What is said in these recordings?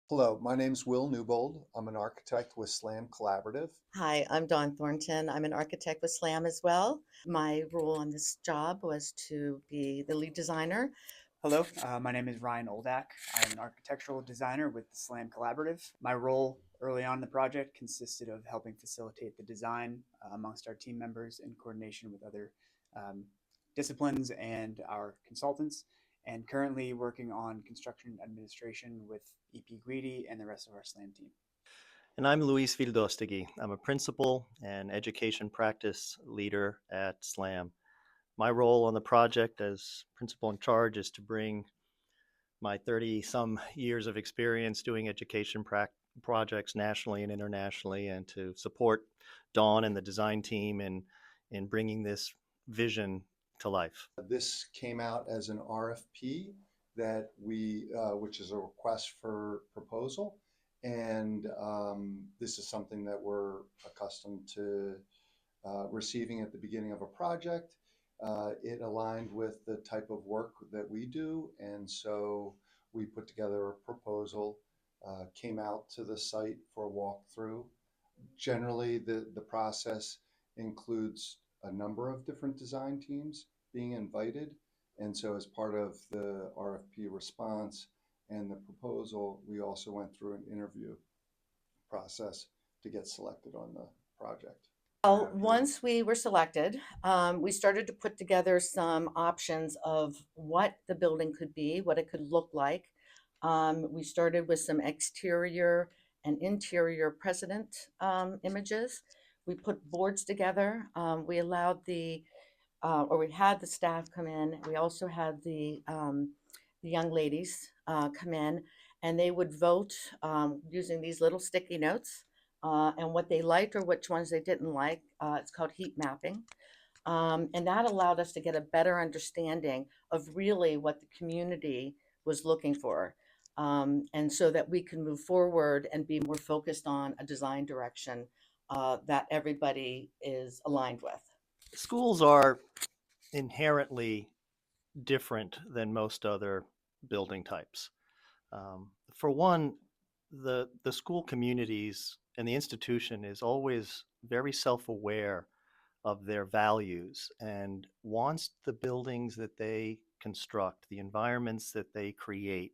Hello, my name's Will Newbold. I'm an architect with Slam Collaborative. Hi, I'm Dawn Thornton. I'm an architect with SLAM as well. My role on this job was to be the lead designer. Hello, my name is Ryan Oldak. I'm an architectural designer with the Slam Collaborative. My role early on in the project consisted of helping facilitate the design amongst our team members in coordination with other um, disciplines and our consultants, and currently working on construction administration with EP Guidi and the rest of our Slam team. And I'm Luis Vildostegui. I'm a principal and education practice leader at SLAM. My role on the project as principal in charge is to bring my 30 some years of experience doing education projects nationally and internationally, and to support Dawn and the design team in bringing this vision to life. This came out as an RFP which is a request for proposal. And this is something that we're accustomed to receiving at the beginning of a project. It aligned with the type of work that we do. And so we put together a proposal, came out to the site for a walkthrough. Generally, the process includes a number of different design teams being invited. And so as part of the RFP response and the proposal, we also went through an interview process to get selected on the project. Well, once we were selected, we started to put together some options of what the building could be, what it could look like. We started with some exterior and interior precedent images. We put boards together. We had the staff come in. We also had the young ladies come in, and they would vote using these little sticky notes and what they liked or which ones they didn't like. It's called heat mapping. And that allowed us to get a better understanding of really what the community was looking for. And so that we can move forward and be more focused on a design direction that everybody is aligned with. Schools are inherently different than most other building types. For one, the school communities and the institution is always very self-aware of their values and wants the buildings that they construct, the environments that they create,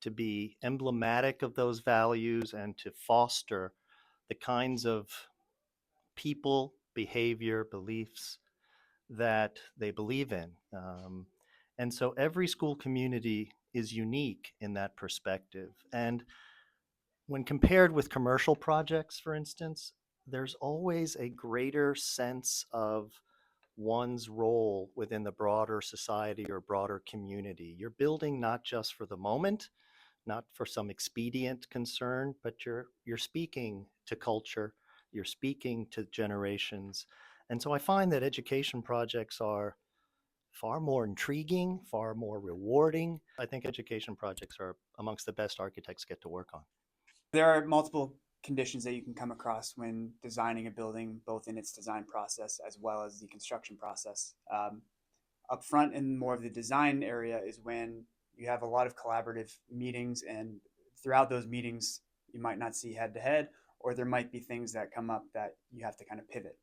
to be emblematic of those values and to foster the kinds of people, behavior, beliefs that they believe in. And so every school community is unique in that perspective. And when compared with commercial projects, for instance, there's always a greater sense of one's role within the broader society or broader community. You're building not just for the moment, not for some expedient concern, but you're speaking to culture, you're speaking to generations. And so I find that education projects are far more intriguing, far more rewarding. I think education projects are amongst the best architects get to work on. There are multiple conditions that you can come across when designing a building, both in its design process as well as the construction process. Up front in more of the design area is when you have a lot of collaborative meetings, and throughout those meetings, you might not see head to head, or there might be things that come up that you have to kind of pivot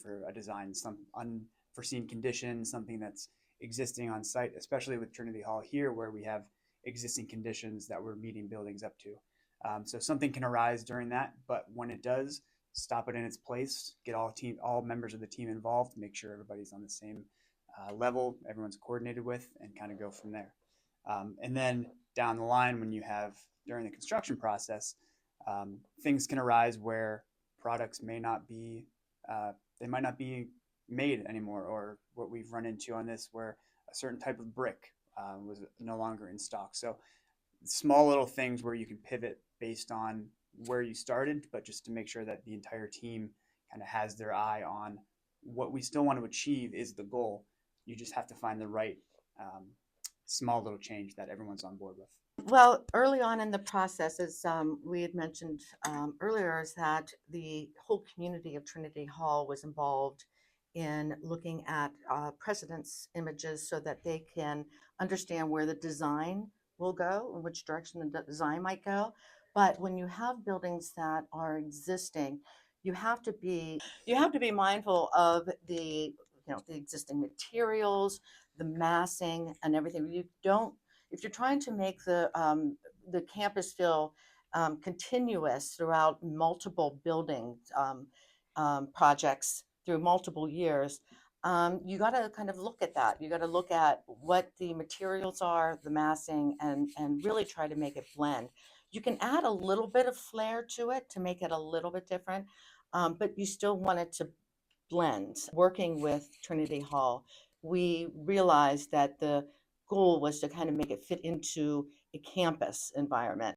for a design, some unforeseen condition, something that's existing on site, especially with Trinity Hall here, where we have existing conditions that we're meeting buildings up to. So something can arise during that, but when it does, stop it in its place, get all members of the team involved, make sure everybody's on the same level, everyone's coordinated with, and kind of go from there. And then down the line, when you have during the construction process, things can arise where products may not be they might not be made anymore, or what we've run into on this, where a certain type of brick was no longer in stock. So small little things where you can pivot based on where you started, but just to make sure that the entire team kind of has their eye on what we still want to achieve is the goal. You just have to find the right small little change that everyone's on board with. Well, early on in the process, as we had mentioned earlier, is that the whole community of Trinity Hall was involved in looking at presidents' images so that they can understand where the design will go and which direction the design might go. But when you have buildings that are existing, you have to be mindful of the existing materials, the massing, and everything. You don't if you're trying to make the campus feel continuous throughout multiple building projects through multiple years, you got to kind of look at that. You got to look at what the materials are, the massing, and really try to make it blend. You can add a little bit of flair to it to make it a little bit different, but you still want it to blend. Working with Trinity Hall, we realized that the goal was to kind of make it fit into a campus environment.